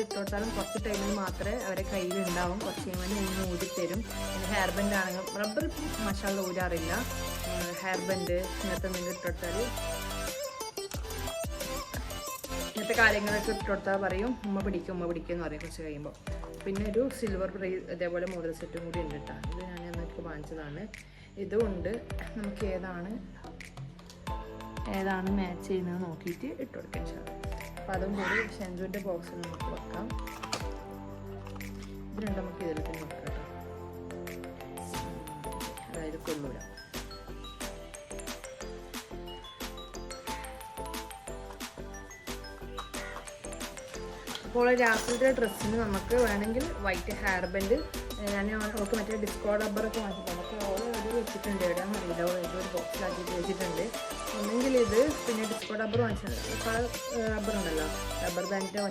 ഇട്ട് കൊടുത്താലും കുറച്ച് ടൈമിൽ മാത്രമേ അവരെ കയ്യിൽ ഉണ്ടാവും. കുറച്ച് കഴിയുമ്പോൾ ഊരിത്തരും. പിന്നെ ഹെയർ ബാൻഡ് ആണെങ്കിൽ റബ്ബർ മസാല ഊരാറില്ല. ഹെയർ ബാൻഡ് ഇങ്ങനത്തെ എന്തെങ്കിലും ഇട്ട് കൊടുത്താൽ ഇങ്ങനത്തെ കാര്യങ്ങളൊക്കെ ഇട്ട് കൊടുത്താൽ പറയും ഉമ്മ പിടിക്കും എന്ന് പറയും കുറച്ച് കഴിയുമ്പോൾ. പിന്നെ ഒരു സിൽവർ ഇതേപോലെ മോഡൽ സെറ്റും കൂടി ഉണ്ട് കേട്ടോ. ഇത് ഞാൻ എന്നൊക്കെ വാങ്ങിച്ചതാണ്. ഇതുകൊണ്ട് നമുക്ക് ഏതാണ് മാച്ച് ചെയ്യുന്നത് നോക്കിയിട്ട് ഇട്ട് കൊടുക്കാൻ സാധിക്കും. അപ്പോൾ അതും കൂടി ഷെൻജുവിൻ്റെ ബോക്സിൽ നമുക്ക് വെക്കാം. ഇത് രണ്ടും നമുക്ക് ഇതിൽ തന്നെ വെക്കാം കേട്ടോ. അതായത് കൊള്ളൂല. അപ്പോൾ രാത്രിയുടെ ഡ്രസ്സിന് നമുക്ക് വേണമെങ്കിൽ വൈറ്റ് ഹെയർ ബാൻഡ് ഞാൻ അവൾക്ക് മറ്റേ ഡിസ്കോ റബ്ബറൊക്കെ വാങ്ങിച്ചിട്ടുണ്ട്. അപ്പോൾ ഓരോ വെച്ചിട്ടുണ്ട്. എവിടെയാണെന്ന് അറിയില്ല. ഒരു ബോക്സിലാക്കിയിട്ട് വെച്ചിട്ടുണ്ട്. ഒന്നെങ്കിൽ ഇത് പിന്നെ ഡിസ്കോ റബ്ബർ വാങ്ങിച്ചിട്ടുണ്ട്. റബ്ബർ ഉണ്ടല്ലോ, റബ്ബർ ബാൻഡിൻ്റെ